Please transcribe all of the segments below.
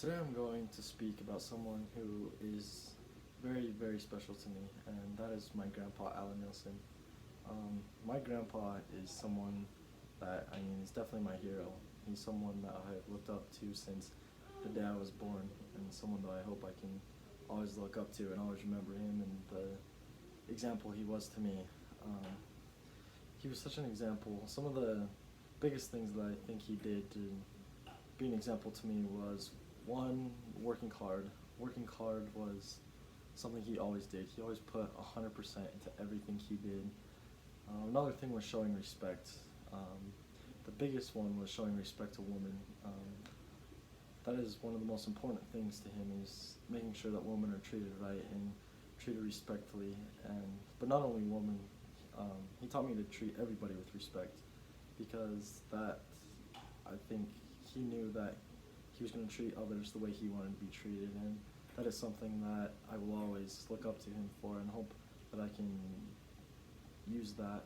Today I'm going to speak about someone who is very, very special to me, and that is my grandpa, Alan Nielsen. My grandpa is someone that, is definitely my hero. He's someone that I've looked up to since the day I was born, and someone that I hope I can always look up to and always remember him and the example he was to me. Um, he was such an example. Some of the biggest things that I think he did to be an example to me was one, working hard. Working hard was something he always did. He always put 100% into everything he did. Another thing was showing respect. The biggest one was showing respect to women. That is one of the most important things to him, is making sure that women are treated right and treated respectfully. But not only women, he taught me to treat everybody with respect, because that, I think, he knew that he was going to treat others the way he wanted to be treated, and that is something that I will always look up to him for and hope that I can use that,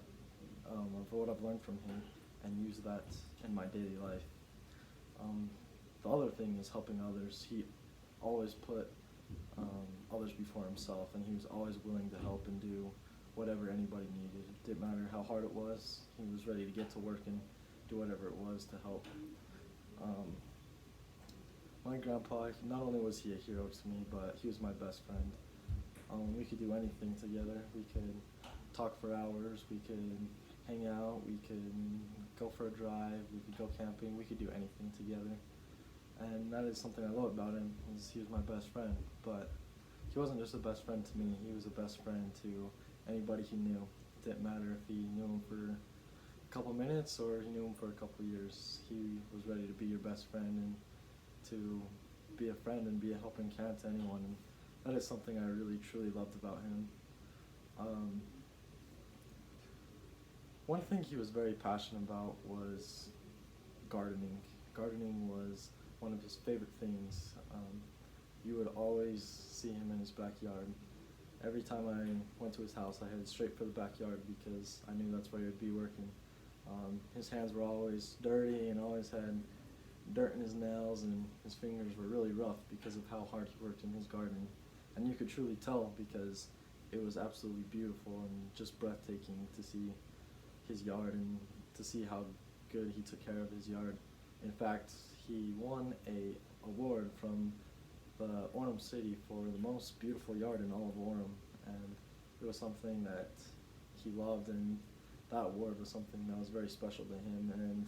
of what I've learned from him, and use that in my daily life. The other thing is helping others. He always put others before himself, and he was always willing to help and do whatever anybody needed. It didn't matter how hard it was. He was ready to get to work and do whatever it was to help. My grandpa, not only was he a hero to me, but he was my best friend. We could do anything together. We could talk for hours, we could hang out, we could go for a drive, we could go camping, we could do anything together. And that is something I love about him, is he was my best friend. But he wasn't just a best friend to me, he was a best friend to anybody he knew. It didn't matter if he knew him for a couple minutes or he knew him for a couple years. He was ready to be your best friend and to be a friend and be a helping hand to anyone. And that is something I really truly loved about him. One thing he was very passionate about was gardening. Gardening was one of his favorite things. You would always see him in his backyard. Every time I went to his house, I headed straight for the backyard because I knew that's where he would be working. His hands were always dirty and always had dirt in his nails, and his fingers were really rough because of how hard he worked in his garden. And you could truly tell, because it was absolutely beautiful and just breathtaking to see his yard and to see how good he took care of his yard. In fact, he won a award from the Orem City for the most beautiful yard in all of Orem, and it was something that he loved, and that award was something that was very special to him, and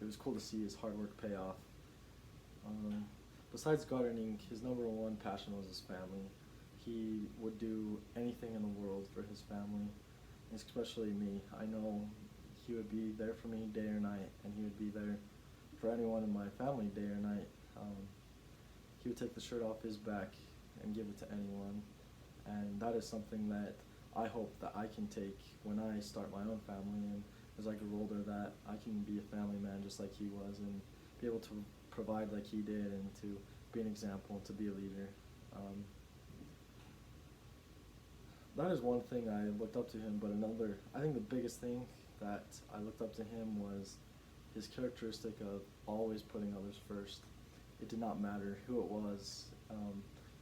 it was cool to see his hard work pay off. Besides gardening, his number one passion was his family. He would do anything in the world for his family, especially me. I know he would be there for me day or night, and he would be there for anyone in my family day or night. He would take the shirt off his back and give it to anyone, and that is something that I hope that I can take when I start my own family, and as I grow older, that I can be a family man just like he was, and be able to provide like he did, and to be an example and to be a leader. That is one thing I looked up to him, but another, I think the biggest thing that I looked up to him was his characteristic of always putting others first. It did not matter who it was,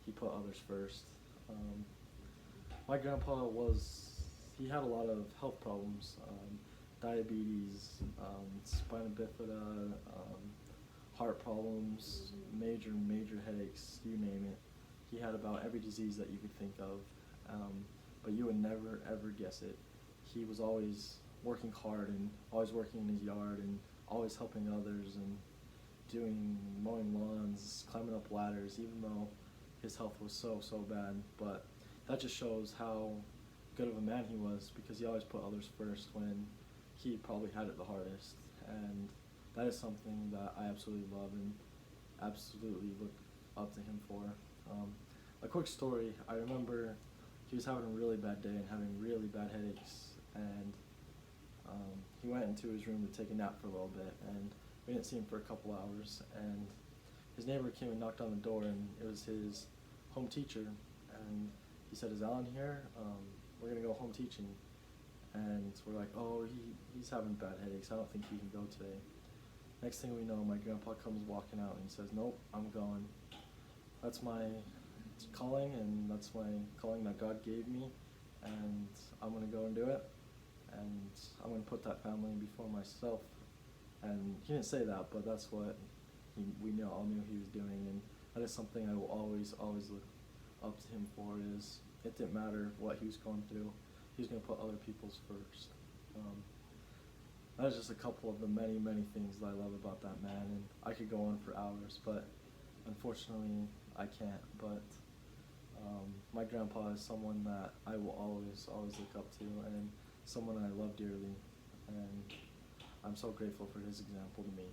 he put others first. My grandpa he had a lot of health problems, diabetes, spina bifida, heart problems, major headaches, you name it. He had about every disease that you could think of, but you would never ever guess it. He was always working hard and always working in his yard and always helping others and mowing lawns, climbing up ladders, even though his health was so bad. But that just shows how good of a man he was, because he always put others first when he probably had it the hardest. And that is something that I absolutely love and absolutely look up to him for. A quick story, I remember he was having a really bad day and having really bad headaches, and he went into his room to take a nap for a little bit, and we didn't see him for a couple hours, and his neighbor came and knocked on the door, and it was his home teacher, and he said, "Is Alan here? We're going to go home teaching." And we're like, "Oh, he's having bad headaches, I don't think he can go today." Next thing we know, my grandpa comes walking out and he says, "Nope, I'm going. That's my calling, and that's my calling that God gave me, and I'm gonna go and do it, and I'm gonna put that family before myself." And he didn't say that, but that's what we all knew he was doing, and that is something I will always look up to him for. Is it didn't matter what he was going through, he was gonna put other people's first. That is just a couple of the many things that I love about that man, and I could go on for hours, but unfortunately I can't. But my grandpa is someone that I will always look up to, and someone I love dearly, and I'm so grateful for his example to me.